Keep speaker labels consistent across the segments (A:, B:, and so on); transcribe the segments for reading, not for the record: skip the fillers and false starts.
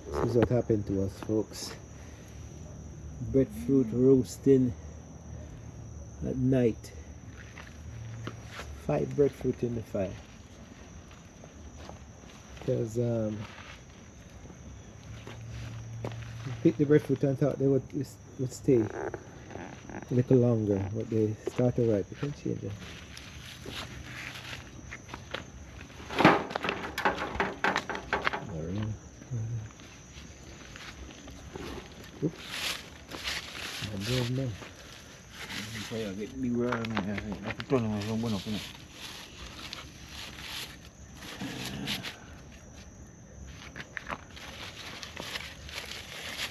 A: This is what happened to us, folks. Breadfruit roasting at night. 5 breadfruit in the fire. Because picked the breadfruit and thought they would stay a little longer, but they start to ripe. You can change it. Oops. No.
B: Kaya di ba ito naman yung bueno ko na.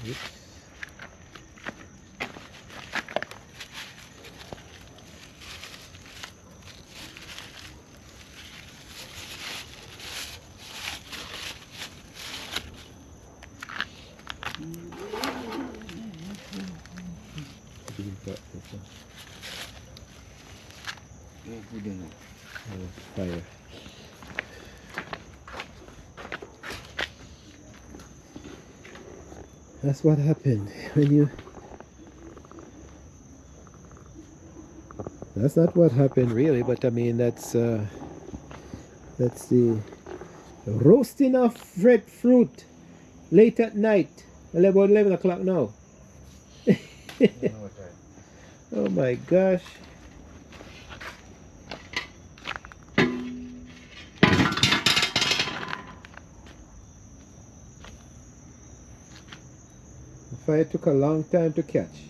A: Oops. Fire. That's what happened when you. That's not what happened really, but I mean that's the roasting of breadfruit late at night. About 11 o'clock now. Oh my gosh. The fire took a long time to catch.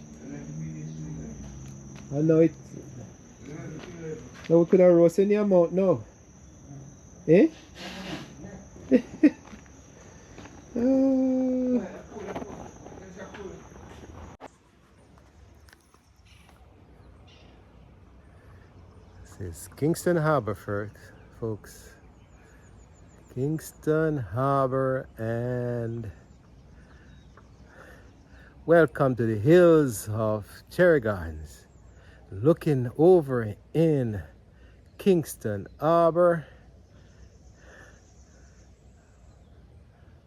A: I know it. No, we could have roasted in your mouth now. Eh? This is Kingston Harbor, folks. Kingston Harbor, and welcome to the hills of Cherry Gardens. Looking over in Kingston Harbor.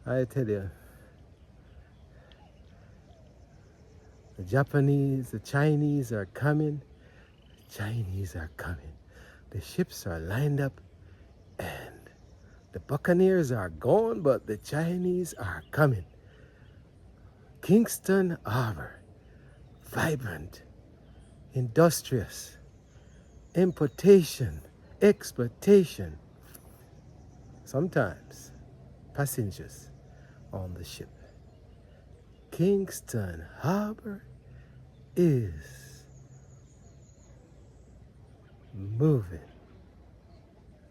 A: I tell you, the Japanese, the Chinese are coming. The Chinese are coming. The ships are lined up and the Buccaneers are gone, but the Chinese are coming. Kingston Harbor, vibrant, industrious, importation, exportation, sometimes passengers on the ship. Kingston Harbor is moving,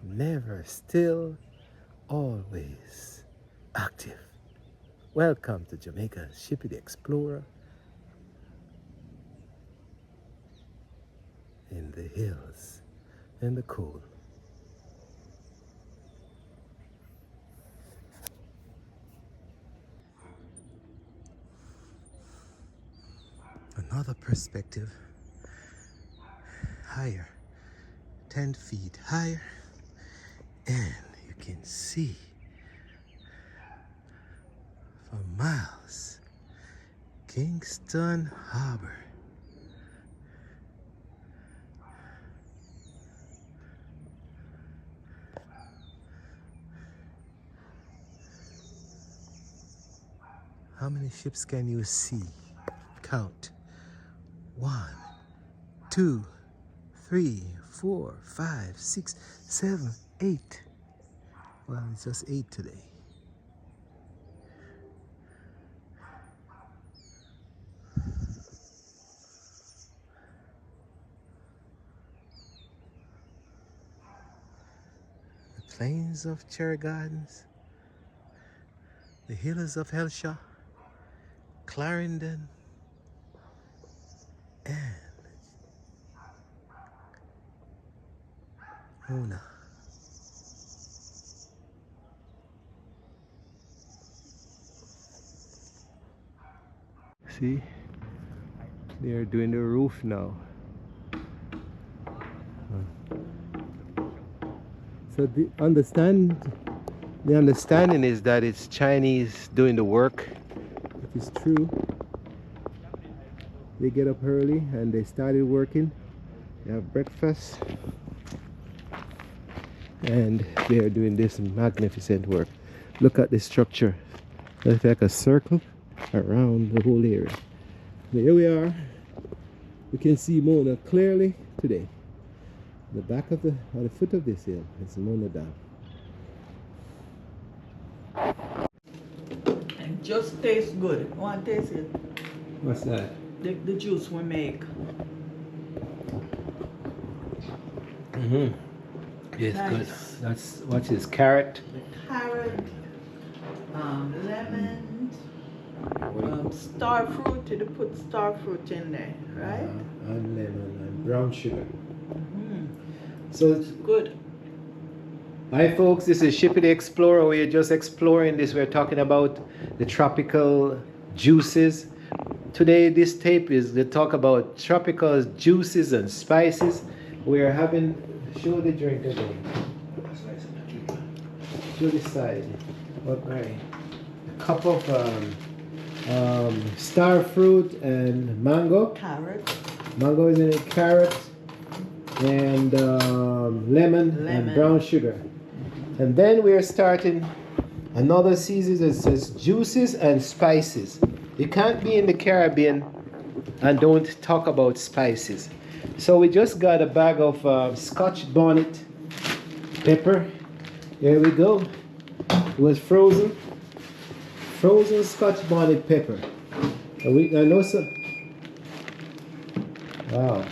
A: never still, always active. Welcome to Jamaica's Shippy the Explorer in the hills, in the cool. Another perspective, higher, 10 feet higher, and you can see for miles Kingston Harbor. How many ships can you see? Count. 1, 2, 3, 4, 5, 6, 7, 8. Well, it's just 8 today. The plains of Cherry Gardens, the hills of Helshaw, Clarendon, and Una. See, they're doing the roof now. So the understanding is that it's Chinese doing the work, which is true. They get up early and they started working. They have breakfast and they are doing this magnificent work. Look at the structure. It's like a circle around the whole area. Here we are. We can see Mona clearly today. The back of the foot of this hill is Mona Dam.
C: It just tastes good. Want to taste it?
A: What's that?
C: The juice we make.
A: Mm-hmm. It's
C: Nice.
A: good. That's what's this? Carrot.
C: Carrot, lemon, star fruit. You put star fruit in there, right?
A: And lemon and brown sugar.
C: Mm.
A: So
C: It's good.
A: hi folks, this is Shippy the Explorer. We're just exploring this. We're talking about the tropical juices. Today this tape is to talk about tropical juices and spices. We're having, show the drink again. Show this side. Okay. A cup of star fruit and mango.
C: Carrot.
A: Mango is in it, carrot and lemon and brown sugar. And then we're starting another series that says juices and spices. You can't be in the Caribbean and don't talk about spices. So we just got a bag of Scotch bonnet pepper. Here we go. It was frozen Scotch bonnet pepper. I know so. Wow.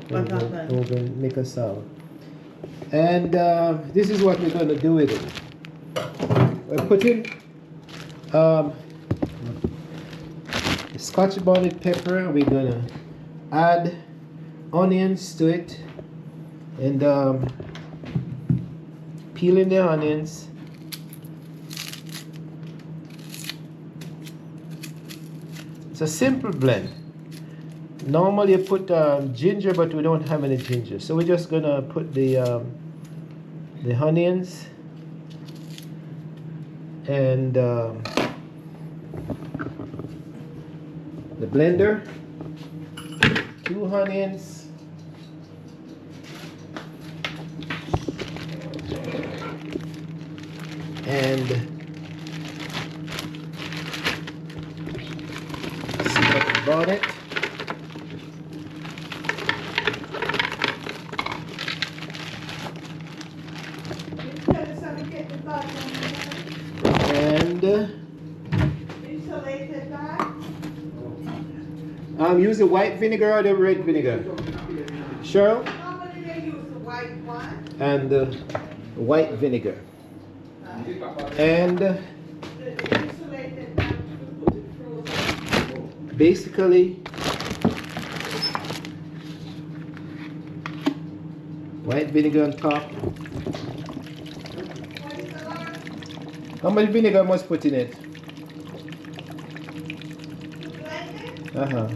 C: What happened?
A: Over make a sound. And this is what we're going to do with it. We're putting Scotch bonnet pepper. We're going to add onions to it and peeling the onions. It's a simple blend. Normally you put ginger, but we don't have any ginger, so we're just gonna put the onions and the blender, 2 onions, and Scotch bonnet. And use the white vinegar or the red vinegar? Cheryl?
C: Normally they use the white one.
A: And the white vinegar. And basically white vinegar on top. How much vinegar must put in it? Uh-huh.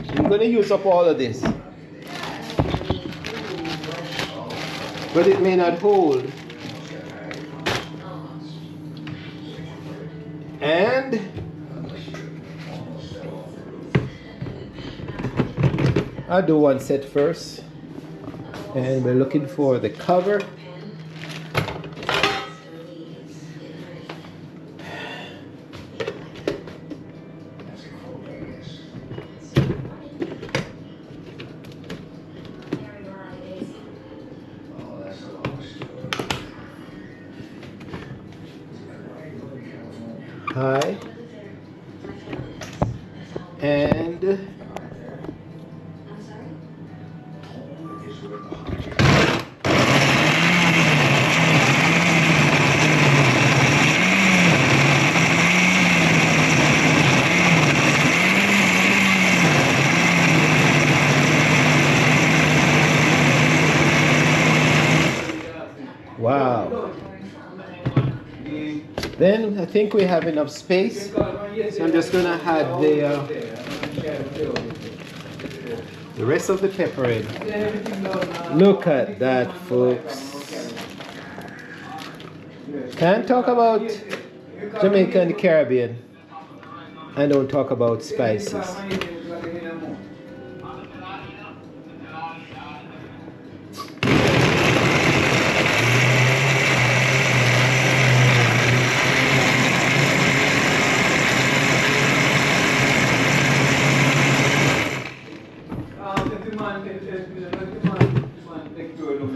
A: I'm going to use up all of this. But it may not hold. And I'll do one set first. And we're looking for the cover. High. And wow. Then I think we have enough space. So I'm just gonna add the rest of the pepper in. Look at that, folks. Can't talk about Jamaica and the Caribbean and don't talk about spices.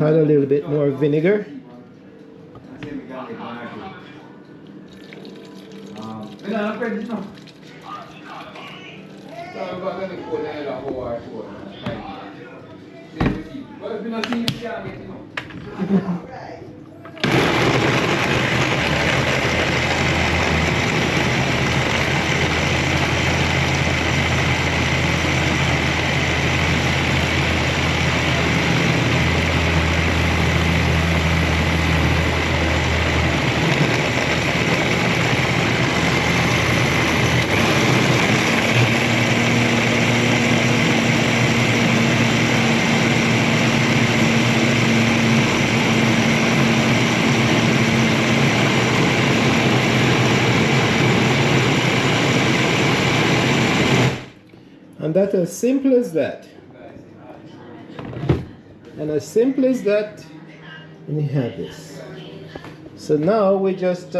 A: Add a little bit more vinegar. And that's as simple as that. And as simple as that, and you have this. So now we just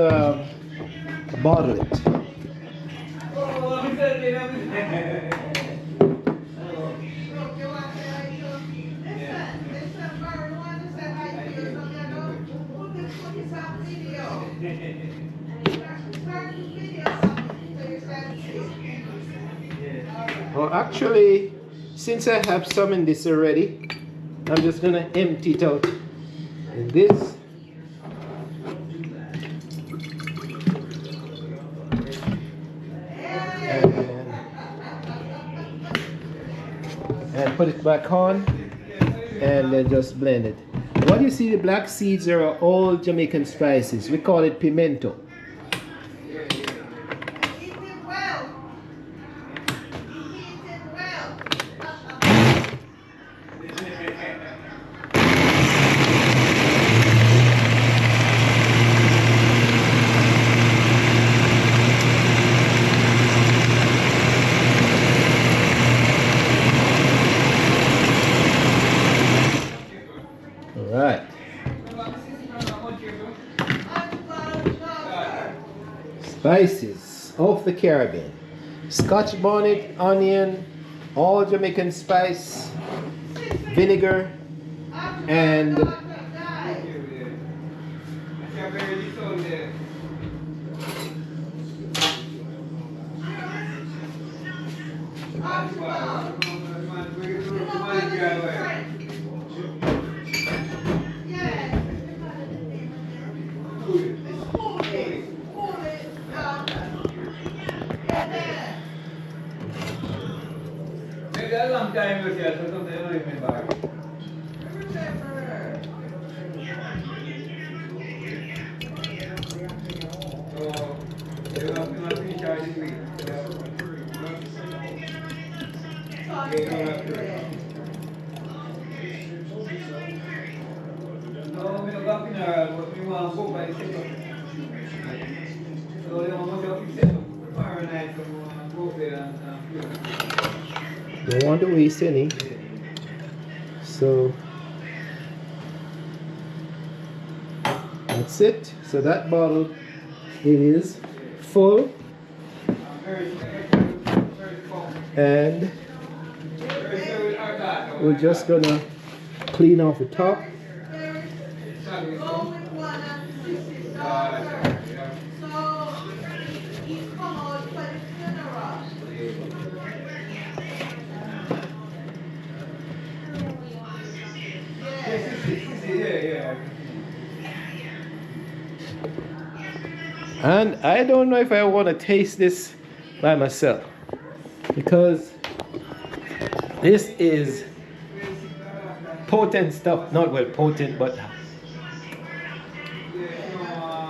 A: bottle it. Well, actually, since I have some in this already, I'm just gonna empty it out in this. And put it back on and then just blend it. What you see, the black seeds are all Jamaican spices. We call it pimento. Alright. Spices of the Caribbean. Scotch bonnet, onion, all Jamaican spice, vinegar, and don't want to waste any. So that's it. So that bottle, it is full, and we're just gonna clean off the top. And I don't know if I want to taste this by myself, because this is potent stuff. Not well potent, but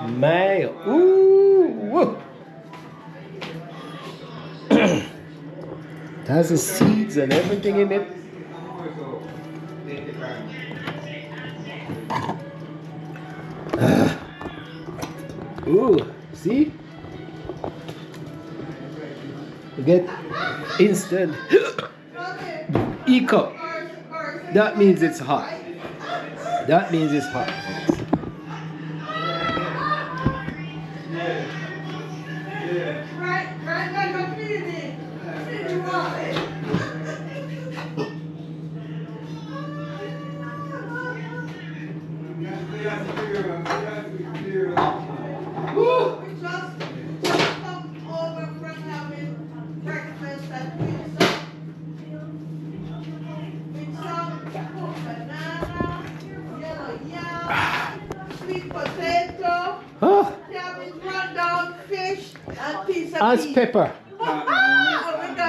A: my ooh. It has the seeds and everything in it. Ooh, see? You get instant e-cup. That means it's hot. That means it's hot. Oh, as pepper.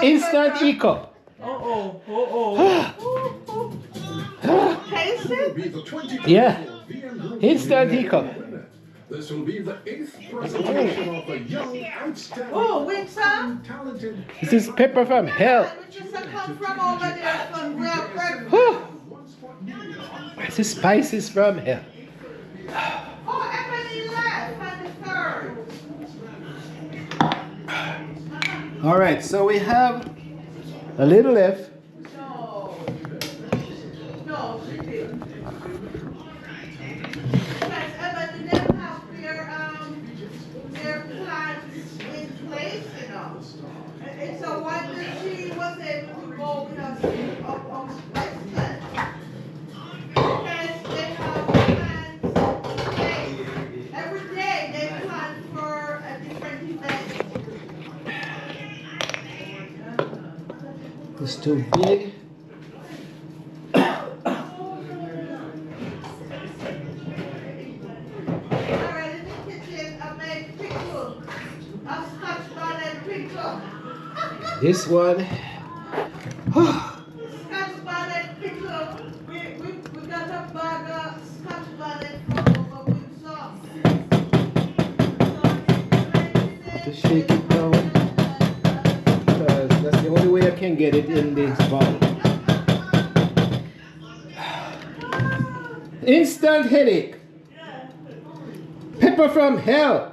A: Instant e-cup.
C: Taste it?
A: Yeah. Instant e-cup.
D: This will be the 8th presentation of the young, outstanding,
C: Oh, with some?
D: talented.
A: This is pepper from hell.
C: Which is a come from over there from Breadfruit.
A: Oh, this is spices from hell.
C: Oh, Emily left on the third.
A: All right, so we have a little left.
C: No. No, she didn't. Because Emily didn't have their plans in place, you know. And so wonder she was able to go with us up Westland. Because they have plans today. Every day they plan for a different event.
A: It's too big.
C: Alright, in the kitchen, I made pickle. A Scotch bonnet pickle.
A: This one.
C: Scotch bonnet pickle. We got a bag of Scotch bonnet from over with sauce.
A: To shake it down. Because that's the only way I can get it in this bottle. Instant headache. Pepper from hell.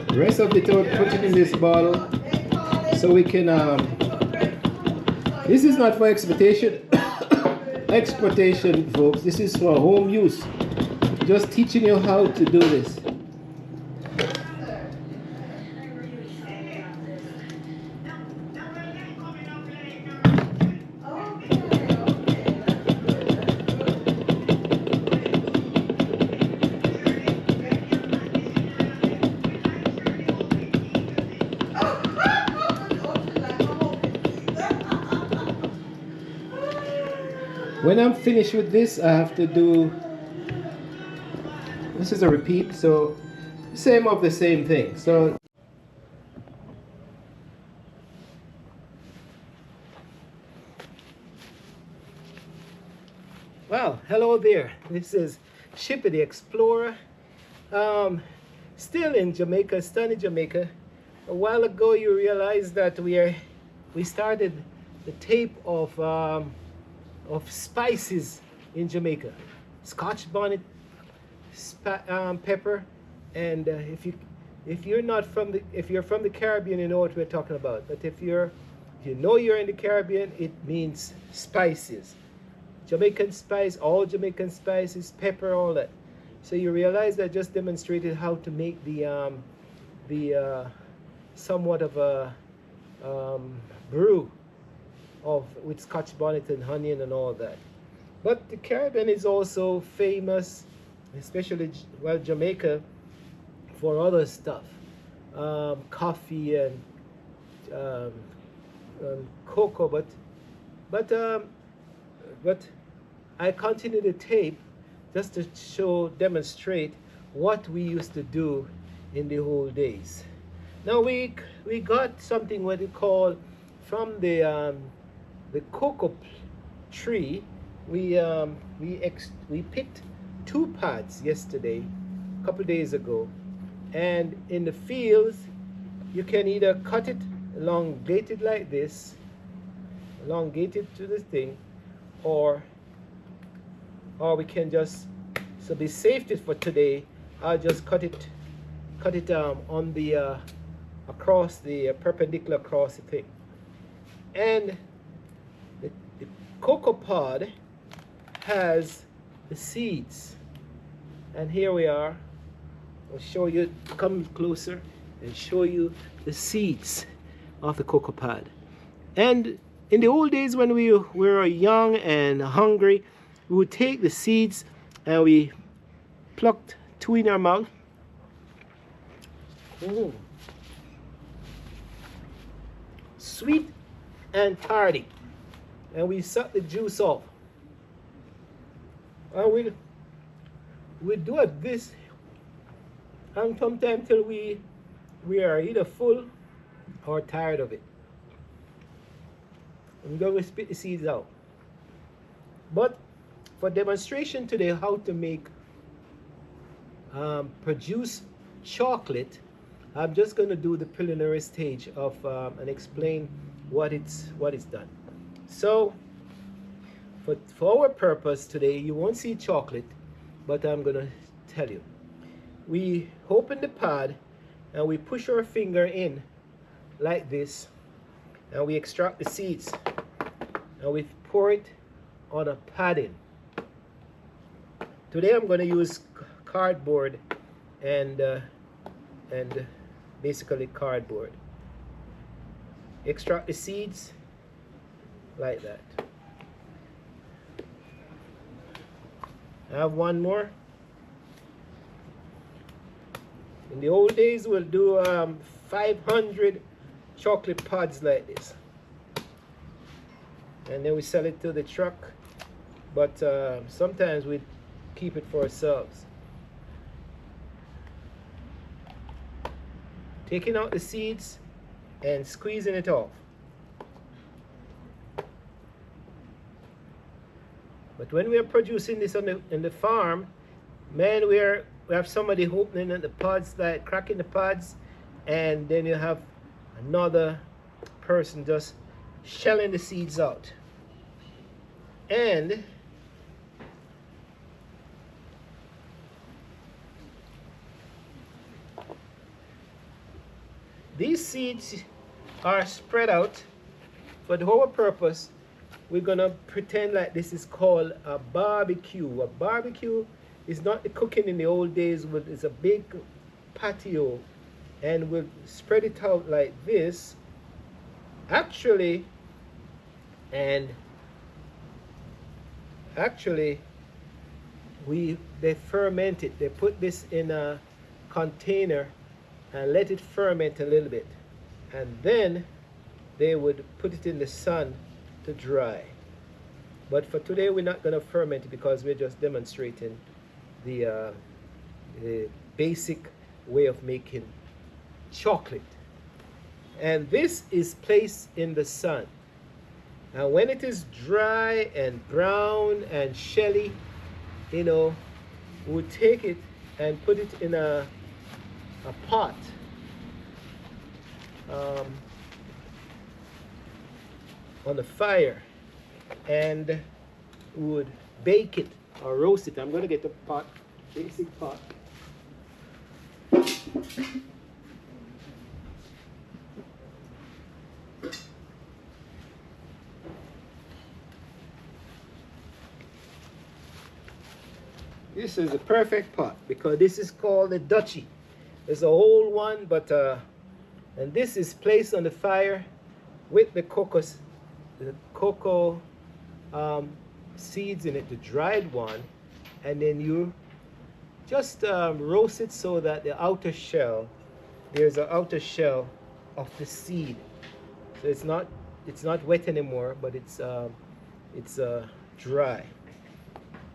A: The rest of it I'll put it in this bottle so we can this is not for exportation folks, this is for home use. Just teaching you how to do this. When I'm finished with this, I have to do, this is a repeat, so same of the same thing. So well, hello there. This is Shippy the Explorer. Still in Jamaica, sunny Jamaica. A while ago, you realized that we started the tape of spices in Jamaica. Scotch bonnet, pepper, and if you're from the Caribbean, you know what we're talking about. But if you know you're in the Caribbean, it means spices. Jamaican spice, all Jamaican spices, pepper, all that. So you realize that I just demonstrated how to make the somewhat of a brew with Scotch bonnet and honey and all that. But the Caribbean is also famous, especially Jamaica, for other stuff, coffee and cocoa. But I continue to tape just to demonstrate what we used to do in the old days. Now we got something what we call from the cocoa tree. We picked 2 pods yesterday, a couple days ago, and in the fields you can either cut it elongated like this, elongated to this thing, or we can just, so be safety for today, I'll just cut it on the across the perpendicular across the thing. And the cocoa pod has the seeds, and here we are. I'll show you, come closer and show you the seeds of the cocoa pod. And in the old days when we were young and hungry, we would take the seeds and we plucked two in our mouth. Ooh. Sweet and tardy. And we suck the juice off. And we do it this, and sometimes till we are either full or tired of it. And then we spit the seeds out. But for demonstration today, how to make produce chocolate, I'm just going to do the preliminary stage of and explain what it's done. So for our purpose today, you won't see chocolate, but I'm going to tell you. We open the pod and we push our finger in like this, and we extract the seeds and we pour it on a padding. Today I'm going to use cardboard and basically cardboard. Extract the seeds like that. I have one more. In the old days, we'll do 500 chocolate pods like this, and then we sell it to the truck. But sometimes we keep it for ourselves. Taking out the seeds and squeezing it off. But when we are producing this in the farm, man, we have somebody opening the pods, like cracking the pods, and then you have another person just shelling the seeds out. And these seeds are spread out for the whole purpose. We're gonna pretend like this is called a barbecue. A barbecue is not the cooking in the old days. It's a big patio, and we'll spread it out like this. Actually, they ferment it. They put this in a container and let it ferment a little bit, and then they would put it in the sun to dry. But for today, we're not going to ferment it because we're just demonstrating the basic way of making chocolate. And this is placed in the sun, and when it is dry and brown and shelly, you know, we'll take it and put it in a pot. On the fire, and would bake it or roast it. I'm going to get the pot, basic pot. This is a perfect pot because this is called the Dutchie. It's a old one, but and this is placed on the fire with the cocoa seeds in it, the dried one, and then you just roast it so that the outer shell, there's an outer shell of the seed, so it's not wet anymore, but it's dry.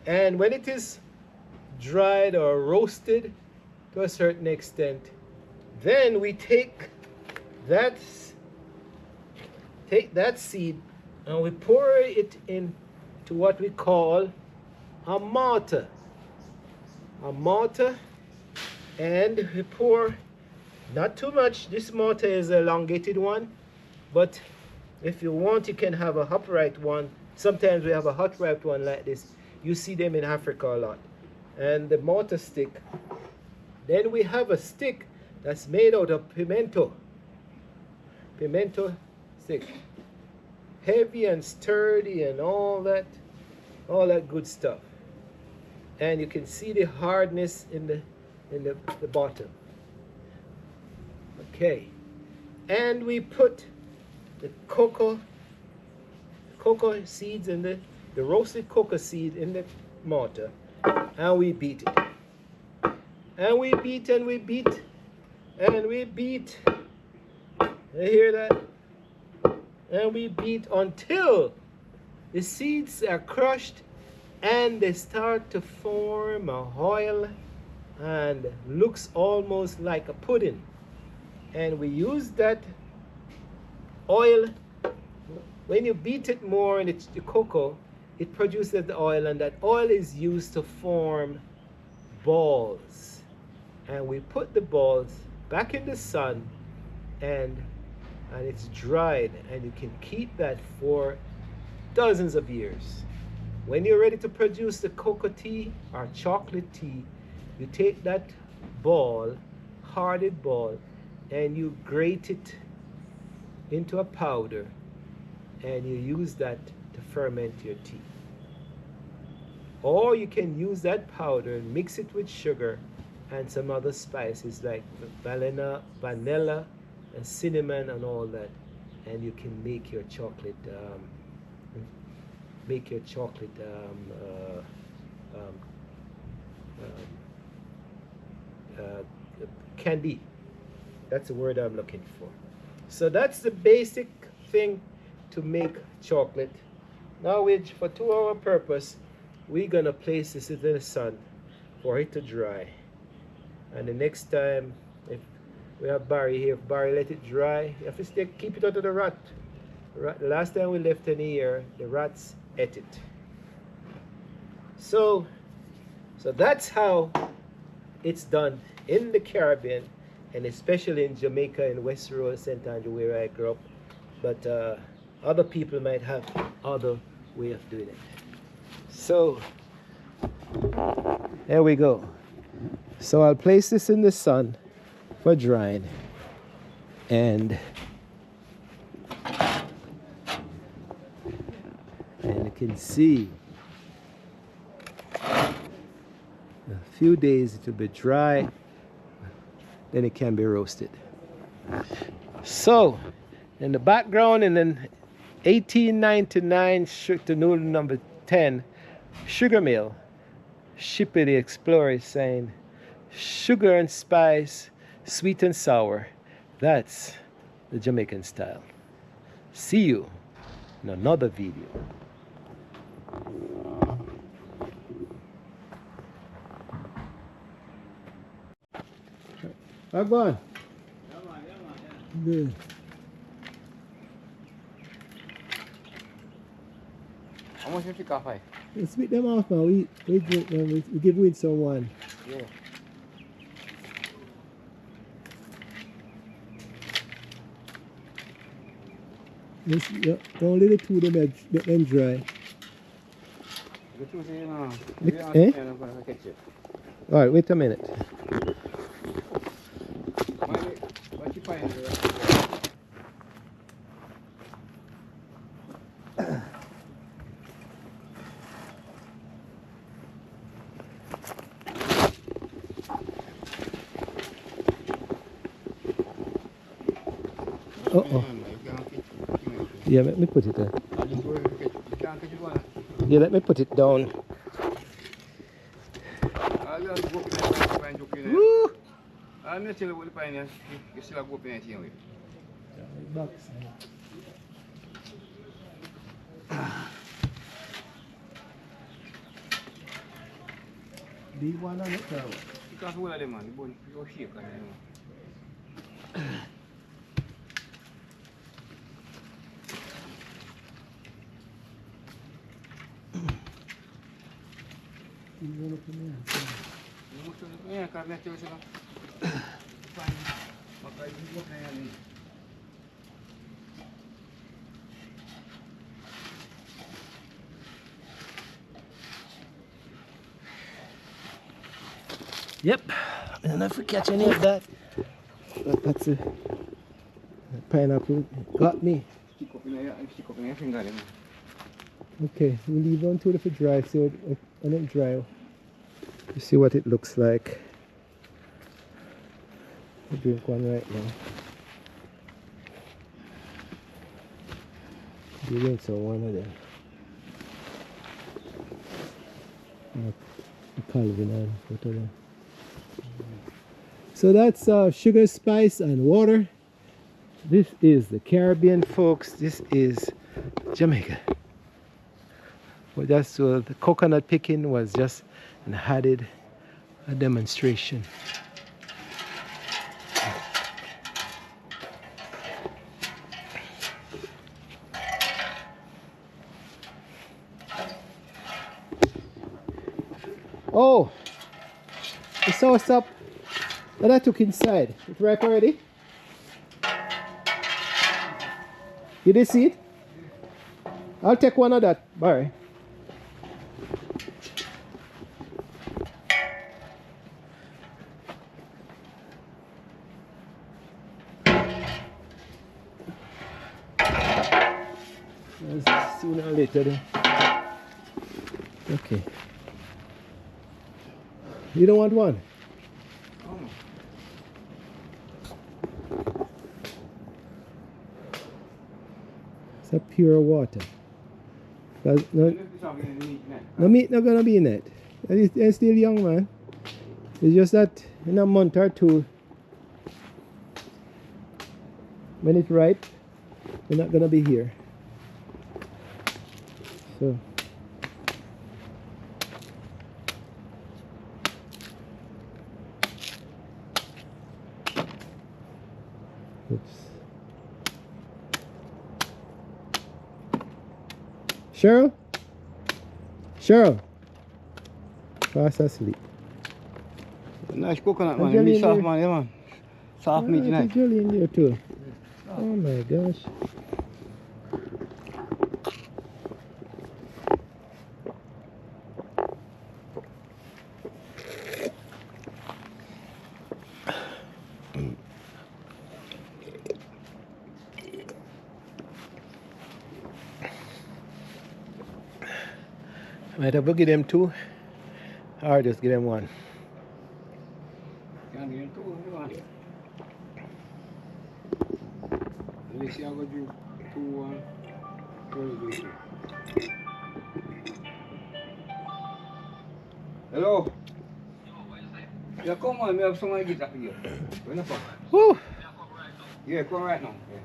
A: And when it is dried or roasted to a certain extent, then we take that seed and we pour it into what we call a mortar. And we pour not too much. This mortar is an elongated one, but if you want, you can have a upright one Sometimes we have a hot wrapped one like this. You see them in Africa a lot. And the mortar stick. Then we have a stick that's made out of pimento. Pimento stick. Heavy and sturdy and all that good stuff. And you can see the hardness in the bottom. Okay. And we put the cocoa seeds in the roasted cocoa seed in the mortar, and we beat it. And we beat and we beat and we beat. You hear that? And we beat until the seeds are crushed and they start to form a oil and looks almost like a pudding. And we use that oil. When you beat it more in the cocoa, it produces the oil, and that oil is used to form balls. And we put the balls back in the sun, and it's dried, and you can keep that for dozens of years. When you're ready to produce the cocoa tea or chocolate tea, you take that ball, hardened ball, and you grate it into a powder, and you use that to ferment your tea. Or you can use that powder and mix it with sugar and some other spices like vanilla and cinnamon and all that, and you can make your chocolate candy. That's the word I'm looking for. So that's the basic thing to make chocolate. Now, for 2-hour purpose, we're gonna place this in the sun for it to dry. And the next time, if we have Barry here, if Barry let it dry, you have to keep it out of the rat. The last time we left in here, the rats ate it. So that's how it's done in the Caribbean, and especially in Jamaica and West Road, St. Andrew, where I grew up. But other people might have other way of doing it. So there we go. So I'll place this in the sun for drying, and you can see a few days it will be dry, then it can be roasted. So in the background, in 1899 to noodle number 10 sugar mill, Shippy the Explorer is saying, sugar and spice, sweet and sour, that's the Jamaican style. See you in another video. Go on. Good.
B: How much you take off?
A: Let's split them off now. We drink them. We give with someone.
B: Yeah.
A: Only the two of them let them dry.
B: The two say, no.
A: Eh? Alright, wait a minute.
B: What you find?
A: Uh-oh. Yeah, let me put it there. Yeah, let me put it down. Woo! Do you want to look at it?
B: Because all of them, man, you shake.
A: You want to come in?
B: Yeah, carne este se va. Maka ibu na yan.
A: Yep. I don't know if we catch any of that. But that's a pineapple. Got me.
B: Stick up in your finger there, man.
A: Okay, we leave on to it dry so it don't dry. You see what it looks like. I drink one right now. You drink some one of them. Calvin and whatever. So that's sugar, spice, and water. This is the Caribbean, folks. This is Jamaica. Well, that's the coconut picking was just an added a demonstration. Oh, the sauce up that I took inside. It's ripe already? You did see it? I'll take one of that, Barry. Sooner or later then. Okay. You don't want one? It's a pure water. No meat not gonna be in it. They're still young, man. It's just that in a month or two, when it's ripe, they're not gonna be here. So oops. Cheryl, fast asleep.
B: Nice coconut, man. Really soft, man. Yeah, man. Soft meat, nice.
A: Jelly in there too. Oh my gosh. Might have to give them two, or just give them one.
B: Can give them two, man. At least I'm going to do two, Hello? Yeah, come on, we have someone to get up here. When the fuck?
A: Woo!
B: Yeah, come right now. Yeah.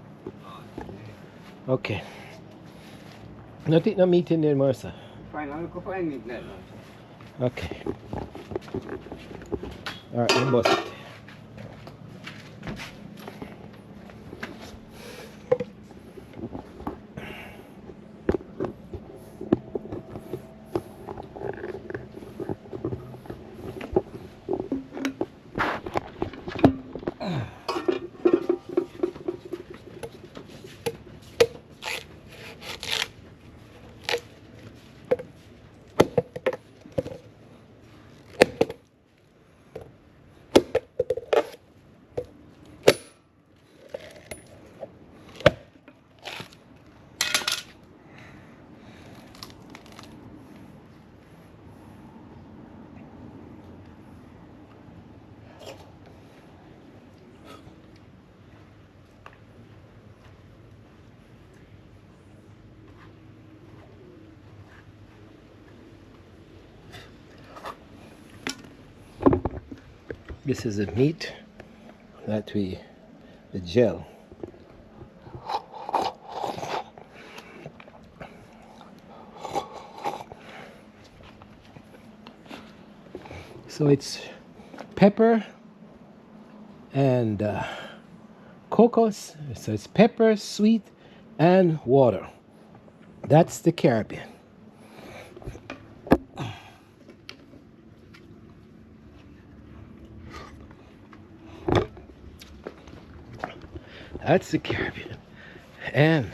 A: Okay. Nothing, no meat in there, Martha.
B: Fine, I'll go find meat there.
A: Okay. Alright, then bust it. This is the meat that the gel. So it's pepper and cocos. So it's pepper, sweet, and water. That's the Caribbean. That's the Caribbean. And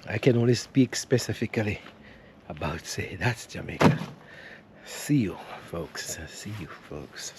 A: I can only speak specifically about, say, that's Jamaica. See you, folks. See you, folks.